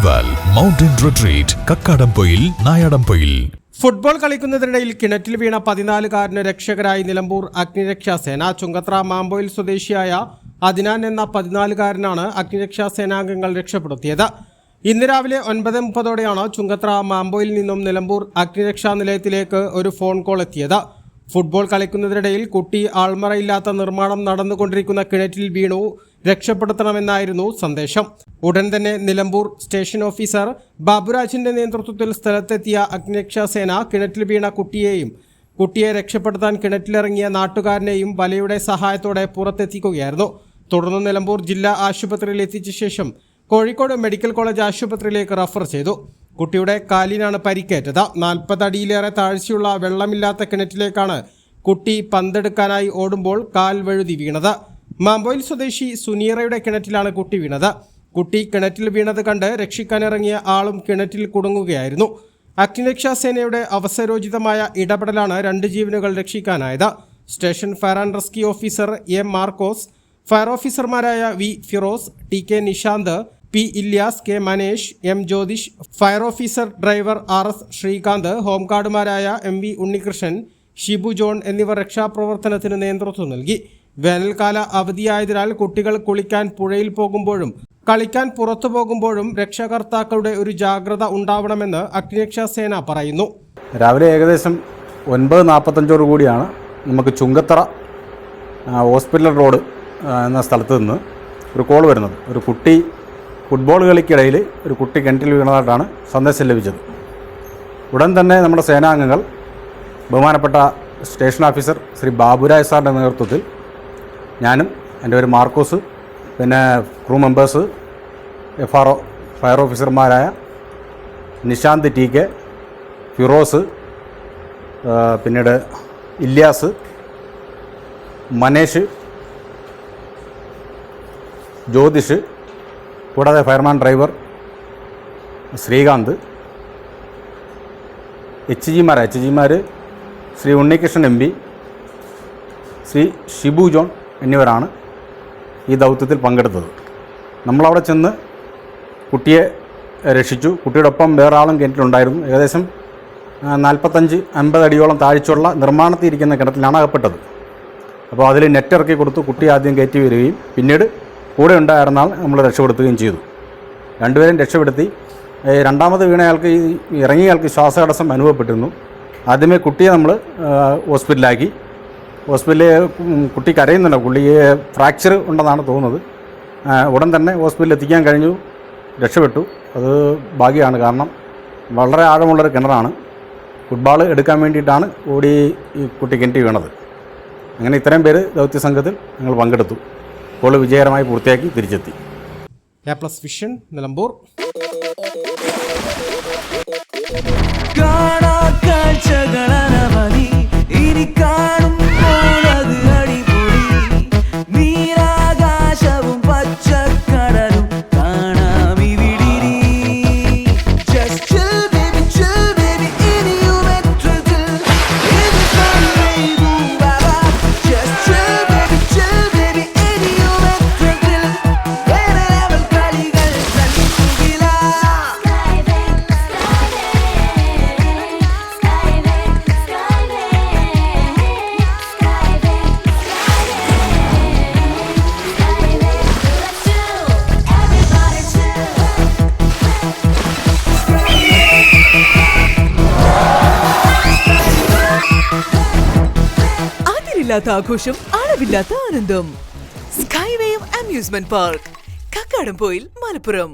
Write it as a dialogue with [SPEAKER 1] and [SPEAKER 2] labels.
[SPEAKER 1] വാൽ mountain retreat Kakkadampoyil Nayadampoyil.
[SPEAKER 2] Football കളിക്കുന്നതിനിടയിൽ കിണറ്റിൽ വീണ 14-കാരന് രക്ഷകരായി നിലമ്പൂർ അഗ്നിരക്ഷാസേന. ചുങ്കത്ര മാമ്പോയിൽ സ്വദേശിയായ അദ്നാൻ എന്ന 14-കാരനാണ് അഗ്നിരക്ഷാസേനാംഗങ്ങൾ രക്ഷപ്പെടുത്തിയത്. ഇന്ന് രാവിലെ 9:30 ചുങ്കത്ര മാമ്പോയിൽ നിന്നും നിലമ്പൂർ അഗ്നിരക്ഷാ നിലയത്തിലേക്ക് ഒരു ഫോൺ കോൾ എത്തിയത്. ഫുട്ബോൾ കളിക്കുന്നതിനിടയിൽ കുട്ടി ആൾമറയില്ലാത്ത നിർമ്മാണം നടന്നുകൊണ്ടിരിക്കുന്ന കിണറ്റിൽ വീണു, രക്ഷപ്പെടുത്തണമെന്നായിരുന്നു സന്ദേശം. ഉടൻ തന്നെ നിലമ്പൂർ സ്റ്റേഷൻ ഓഫീസർ ബാബുരാജിന്റെ നേതൃത്വത്തിൽ സ്ഥലത്തെത്തിയ അഗ്നിരക്ഷാസേന കിണറ്റിൽ വീണ കുട്ടിയെ രക്ഷപ്പെടുത്താൻ കിണറ്റിലിറങ്ങിയ നാട്ടുകാരനെയും വലയുടെ സഹായത്തോടെ പുറത്തെത്തിക്കുകയായിരുന്നു. തുടർന്ന് നിലമ്പൂർ ജില്ലാ ആശുപത്രിയിൽ എത്തിച്ച ശേഷം കോഴിക്കോട് മെഡിക്കൽ കോളേജ് ആശുപത്രിയിലേക്ക് റഫർ ചെയ്തു. കുട്ടിയുടെ കാലിനാണ് പരിക്കേറ്റത്. 40 അടിയിലേറെ താഴ്ചയുള്ള വെള്ളമില്ലാത്ത കിണറ്റിലേക്കാണ് കുട്ടി പന്തെടുക്കാനായി ഓടുമ്പോൾ കാൽ വഴുതി വീണത്. മാമ്പോയിൽ സ്വദേശി സുനീറയുടെ കിണറ്റിലാണ് കുട്ടി വീണത്. കുട്ടി കിണറ്റിൽ വീണത് കണ്ട് രക്ഷിക്കാനിറങ്ങിയ ആളും കിണറ്റിൽ കുടുങ്ങുകയായിരുന്നു. അഗ്നിരക്ഷാസേനയുടെ അവസരോചിതമായ ഇടപെടലാണ് 2 ജീവനുകൾ രക്ഷിക്കാനായത്. Station fire and rescue officer M Markose, fire ഓഫീസർമാരായ V Feroz, T K Nishanth, P Ilyas, K Manesh, M Jyothish, fire officer driver RS Sreekanth, ഹോംഗാർഡുമാരായ MV ഉണ്ണികൃഷ്ണൻ, ഷിബു ജോൺ എന്നിവർ രക്ഷാപ്രവർത്തനത്തിന് നേതൃത്വം നൽകി. വേനൽക്കാല അവധിയായതിനാൽ കുട്ടികൾ കുളിക്കാൻ പുഴയിൽ പോകുമ്പോഴും കളിക്കാൻ പുറത്തു പോകുമ്പോഴും രക്ഷകർത്താക്കളുടെ ഒരു ജാഗ്രത ഉണ്ടാവണമെന്ന് അഗ്നിരക്ഷാസേന പറയുന്നു.
[SPEAKER 3] രാവിലെ ഏകദേശം 9:45 കൂടിയാണ് നമുക്ക് ചുങ്കത്തറ ഹോസ്പിറ്റൽ റോഡ് എന്ന സ്ഥലത്ത് നിന്ന് ഒരു കോൾ വരുന്നത്. ഒരു കുട്ടി ഫുട്ബോൾ കളിക്കിടയിൽ ഒരു കുട്ടി കിണറ്റിൽ വീണതായിട്ടാണ് സന്ദേശം ലഭിച്ചത്. ഉടൻ തന്നെ നമ്മുടെ സേനാംഗങ്ങൾ ബഹുമാനപ്പെട്ട സ്റ്റേഷൻ ഓഫീസർ ശ്രീ ബാബുരാജ് സാറിൻ്റെ നേതൃത്വത്തിൽ ഞാനും എൻ്റെ ഒരു മാർക്കോസ്, പിന്നെ ക്രൂ മെമ്പേഴ്സ്, FRO ഫയർ ഓഫീസർമാരായ നിഷാന്ത്, ടി കെ, ഫിറോസ്, പിന്നീട് ഇല്യാസ്, മനേഷ്, ജ്യോതിഷ്, കൂടാതെ ഫയർമാൻ ഡ്രൈവർ ശ്രീകാന്ത്, എച്ച് ജിമാർ ശ്രീ ഉണ്ണികൃഷ്ണൻ MB, ശ്രീ ഷിബു ജോൺ എന്നിവരാണ് ഈ ദൗത്യത്തിൽ പങ്കെടുത്തത്. നമ്മളവിടെ ചെന്ന് കുട്ടിയെ രക്ഷിച്ചു. കുട്ടിയുടെ ഒപ്പം വേറെ ആളും കിണറ്റിലുണ്ടായിരുന്നു. ഏകദേശം 45-50 അടിയോളം താഴ്ചയുള്ള നിർമ്മാണത്തിൽ ഇരിക്കുന്ന കിണറ്റിലാണ് അകപ്പെട്ടത്. അപ്പോൾ അതിൽ നെറ്റ് ഇറക്കി കൊടുത്തു. കുട്ടി ആദ്യം കയറ്റി വരികയും പിന്നീട് കൂടെ ഉണ്ടായിരുന്ന ആൾ നമ്മൾ രക്ഷപ്പെടുത്തുകയും ചെയ്തു. 2 പേരും രക്ഷപ്പെടുത്തി. രണ്ടാമത് വീണയാൾക്ക് ഇറങ്ങിയയാൾക്ക് ശ്വാസതടസ്സം അനുഭവപ്പെട്ടിരുന്നു. ആദ്യമേ കുട്ടിയെ നമ്മൾ ഹോസ്പിറ്റലിലാക്കി. ഹോസ്പിറ്റലിൽ കുട്ടി കരയുന്നുണ്ട്. പുള്ളിക്ക് ഫ്രാക്ചർ ഉണ്ടെന്നാണ് തോന്നുന്നത്. ഉടൻ തന്നെ ഹോസ്പിറ്റലിൽ എത്തിക്കാൻ കഴിഞ്ഞു, രക്ഷപ്പെട്ടു. അത് ഭാഗ്യമാണ്. കാരണം വളരെ ആഴമുള്ളൊരു കിണറാണ്. ഫുട്ബോൾ എടുക്കാൻ വേണ്ടിയിട്ടാണ് ഓടി ഈ കുട്ടി കിണറ്റി വീണത്. അങ്ങനെ ഇത്രയും പേര് ദൗത്യസംഘത്തിൽ ഞങ്ങൾ പങ്കെടുത്തു. കോള് വിജയകരമായി പൂർത്തിയാക്കി തിരിച്ചെത്തി.
[SPEAKER 2] A+ vision Nilambur.
[SPEAKER 4] ആഘോഷം, അളവില്ലാത്ത ആനന്ദം. Skywave amusement park, Kakkadampoyil, Malappuram.